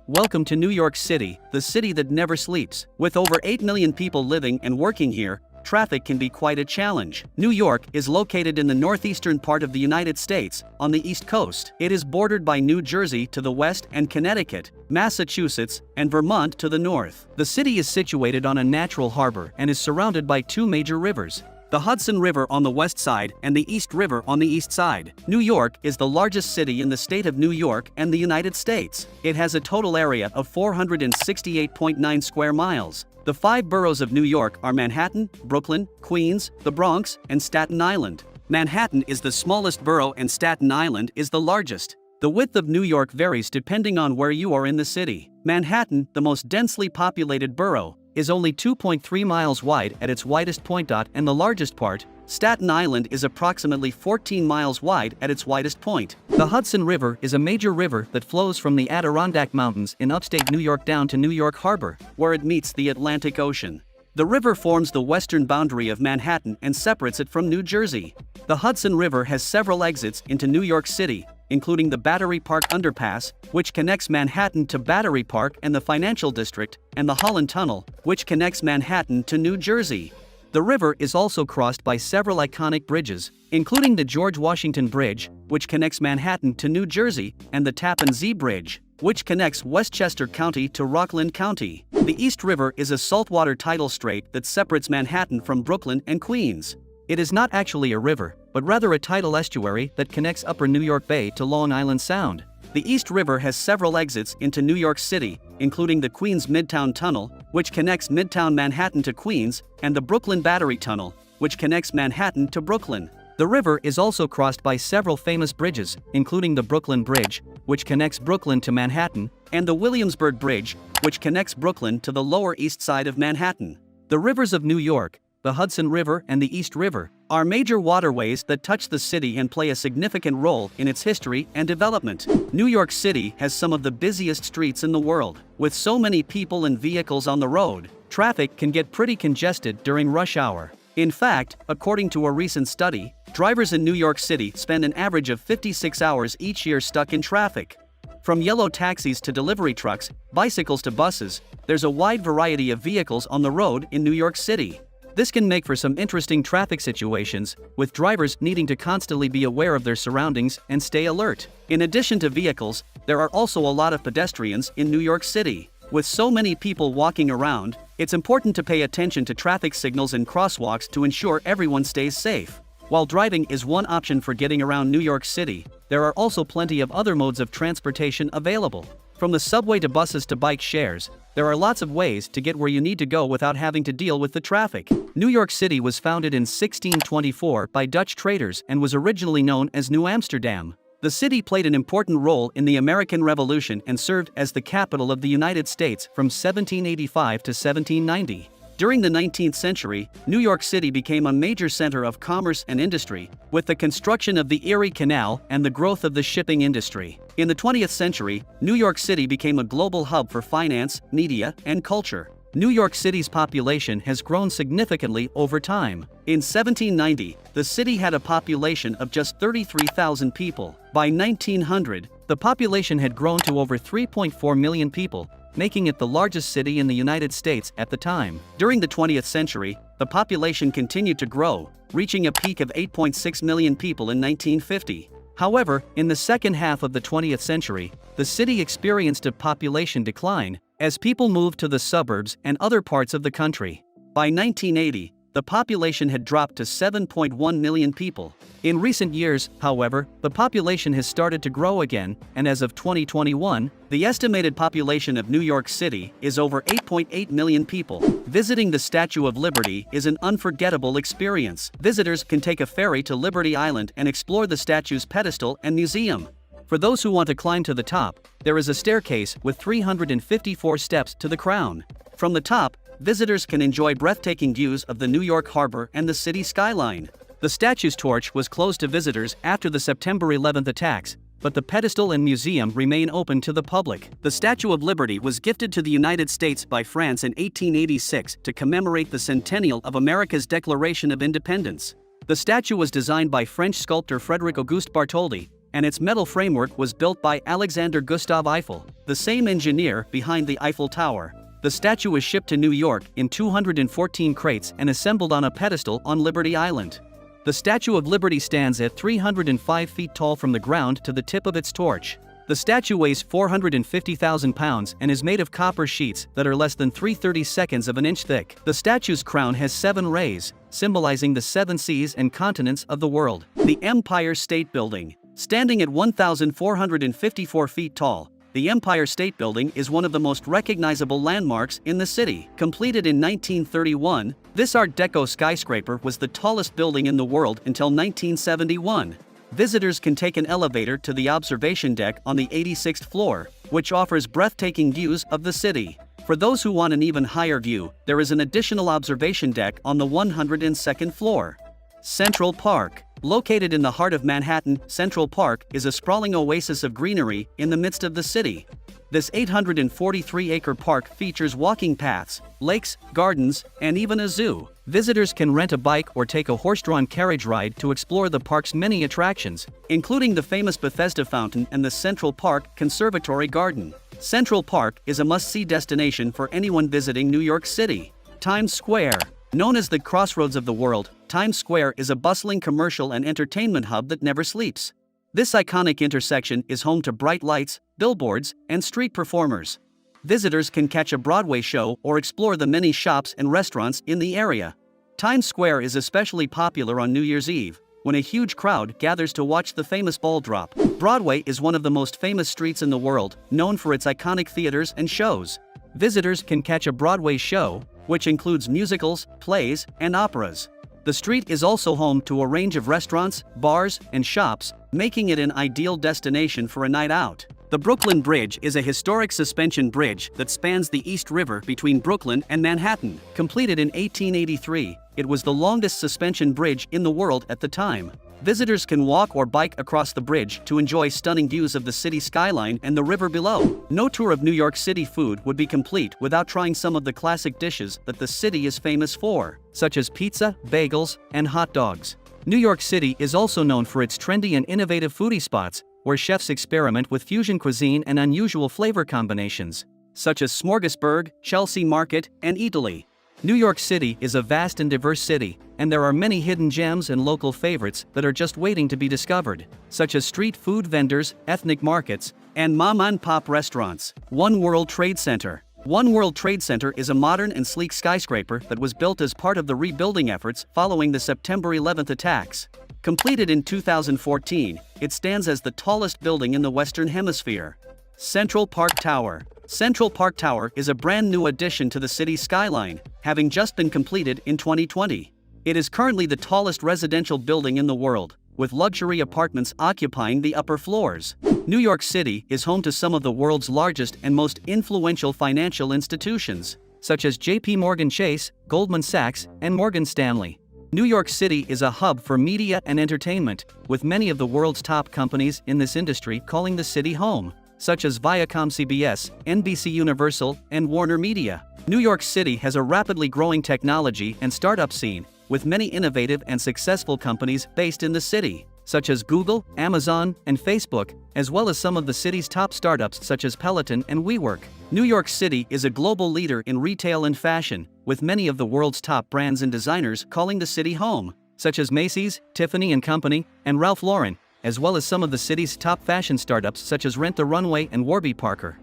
Welcome to New York City, the city that never sleeps. With over 8 million people living and working here, traffic can be quite a challenge. New York is located in the northeastern part of the United States, on the East Coast. It is bordered by New Jersey to the west and Connecticut, Massachusetts, and Vermont to the north. The city is situated on a natural harbor and is surrounded by two major rivers, the Hudson River on the west side and the East River on the east side. New York is the largest city in the state of New York and the United States. It has a total area of 468.9 square miles. The 5 boroughs of New York are Manhattan, Brooklyn, Queens, the Bronx, and Staten Island. Manhattan is the smallest borough and Staten Island is the largest. The width of New York varies depending on where you are in the city. Manhattan, the most densely populated borough, is only 2.3 miles wide at its widest point. And the largest part, Staten Island, is approximately 14 miles wide at its widest point. The Hudson River is a major river that flows from the Adirondack Mountains in upstate New York down to New York Harbor, where it meets the Atlantic Ocean. The river forms the western boundary of Manhattan and separates it from New Jersey. The Hudson River has several exits into New York City, including the Battery Park Underpass, which connects Manhattan to Battery Park and the Financial District, and the Holland Tunnel, which connects Manhattan to New Jersey. The river is also crossed by several iconic bridges, including the George Washington Bridge, which connects Manhattan to New Jersey, and the Tappan Zee Bridge, which connects Westchester County to Rockland County. The East River is a saltwater tidal strait that separates Manhattan from Brooklyn and Queens. It is not actually a river, but rather a tidal estuary that connects Upper New York Bay to Long Island Sound. The East River has several exits into New York City, including the Queens Midtown Tunnel, which connects Midtown Manhattan to Queens, and the Brooklyn Battery Tunnel, which connects Manhattan to Brooklyn. The river is also crossed by several famous bridges, including the Brooklyn Bridge, which connects Brooklyn to Manhattan, and the Williamsburg Bridge, which connects Brooklyn to the Lower East Side of Manhattan. The rivers of New York, the Hudson River and the East River, are major waterways that touch the city and play a significant role in its history and development. New York City has some of the busiest streets in the world. With so many people and vehicles on the road, traffic can get pretty congested during rush hour. In fact, according to a recent study, drivers in New York City spend an average of 56 hours each year stuck in traffic. From yellow taxis to delivery trucks, bicycles to buses, there's a wide variety of vehicles on the road in New York City. This can make for some interesting traffic situations, with drivers needing to constantly be aware of their surroundings and stay alert. In addition to vehicles, there are also a lot of pedestrians in New York City. With so many people walking around, it's important to pay attention to traffic signals and crosswalks to ensure everyone stays safe. While driving is one option for getting around New York City, there are also plenty of other modes of transportation available. From the subway to buses to bike shares, there are lots of ways to get where you need to go without having to deal with the traffic. New York City was founded in 1624 by Dutch traders and was originally known as New Amsterdam. The city played an important role in the American Revolution and served as the capital of the United States from 1785 to 1790. During the 19th century, New York City became a major center of commerce and industry, with the construction of the Erie Canal and the growth of the shipping industry. In the 20th century, New York City became a global hub for finance, media, and culture. New York City's population has grown significantly over time. In 1790, the city had a population of just 33,000 people. By 1900, the population had grown to over 3.4 million people, making it the largest city in the United States at the time. During the 20th century, the population continued to grow, reaching a peak of 8.6 million people in 1950. However, in the second half of the 20th century, the city experienced a population decline as people moved to the suburbs and other parts of the country. By 1980, the population had dropped to 7.1 million people. In recent years, however, the population has started to grow again, and as of 2021, the estimated population of New York City is over 8.8 million people. Visiting the Statue of Liberty is an unforgettable experience. Visitors can take a ferry to Liberty Island and explore the statue's pedestal and museum. For those who want to climb to the top, there is a staircase with 354 steps to the crown. From the top, visitors can enjoy breathtaking views of the New York Harbor and the city skyline. The statue's torch was closed to visitors after the September 11th attacks, but the pedestal and museum remain open to the public. The Statue of Liberty was gifted to the United States by France in 1886 to commemorate the centennial of America's Declaration of Independence. The statue was designed by French sculptor Frédéric Auguste Bartholdi and its metal framework was built by Alexander Gustav Eiffel, the same engineer behind the Eiffel Tower. The statue was shipped to New York in 214 crates and assembled on a pedestal on Liberty Island. The Statue of Liberty stands at 305 feet tall from the ground to the tip of its torch. The statue weighs 450,000 pounds and is made of copper sheets that are less than 3/32 of an inch thick. The statue's crown has 7 rays, symbolizing the 7 seas and continents of the world. The Empire State Building. Standing at 1,454 feet tall, the Empire State Building is one of the most recognizable landmarks in the city. Completed in 1931, this Art Deco skyscraper was the tallest building in the world until 1971. Visitors can take an elevator to the observation deck on the 86th floor, which offers breathtaking views of the city. For those who want an even higher view, there is an additional observation deck on the 102nd floor. Central Park. Located in the heart of Manhattan, Central Park is a sprawling oasis of greenery in the midst of the city. This 843-acre park features walking paths, lakes, gardens, and even a zoo. Visitors can rent a bike or take a horse-drawn carriage ride to explore the park's many attractions, including the famous Bethesda Fountain and the Central Park Conservatory Garden. Central Park is a must-see destination for anyone visiting New York City. Times Square. Known as the crossroads of the world, Times Square is a bustling commercial and entertainment hub that never sleeps. This iconic intersection is home to bright lights, billboards, and street performers. Visitors can catch a Broadway show or explore the many shops and restaurants in the area. Times Square is especially popular on New Year's Eve, when a huge crowd gathers to watch the famous ball drop. Broadway is one of the most famous streets in the world, known for its iconic theaters and shows. Visitors can catch a Broadway show, which includes musicals, plays, and operas. The street is also home to a range of restaurants, bars, and shops, making it an ideal destination for a night out. The Brooklyn Bridge is a historic suspension bridge that spans the East River between Brooklyn and Manhattan. Completed in 1883, it was the longest suspension bridge in the world at the time. Visitors can walk or bike across the bridge to enjoy stunning views of the city skyline and the river below. No tour of New York City food would be complete without trying some of the classic dishes that the city is famous for, such as pizza, bagels, and hot dogs. New York City is also known for its trendy and innovative foodie spots, where chefs experiment with fusion cuisine and unusual flavor combinations, such as Smorgasburg, Chelsea Market, and Italy. New York City is a vast and diverse city, and there are many hidden gems and local favorites that are just waiting to be discovered, such as street food vendors, ethnic markets, and mom-and-pop restaurants. One World Trade Center. One World Trade Center is a modern and sleek skyscraper that was built as part of the rebuilding efforts following the September 11th attacks. Completed in 2014, it stands as the tallest building in the Western Hemisphere. Central Park Tower. Central Park Tower is a brand new addition to the city's skyline, having just been completed in 2020. It is currently the tallest residential building in the world, with luxury apartments occupying the upper floors. New York City is home to some of the world's largest and most influential financial institutions, such as J.P. Morgan Chase, Goldman Sachs, and Morgan Stanley. New York City is a hub for media and entertainment, with many of the world's top companies in this industry calling the city home, such as Viacom CBS, NBC Universal, and Warner Media. New York City has a rapidly growing technology and startup scene, with many innovative and successful companies based in the city, such as Google, Amazon, and Facebook, as well as some of the city's top startups such as Peloton and WeWork. New York City is a global leader in retail and fashion, with many of the world's top brands and designers calling the city home, such as Macy's, Tiffany & Company, and Ralph Lauren, as well as some of the city's top fashion startups such as Rent the Runway and Warby Parker.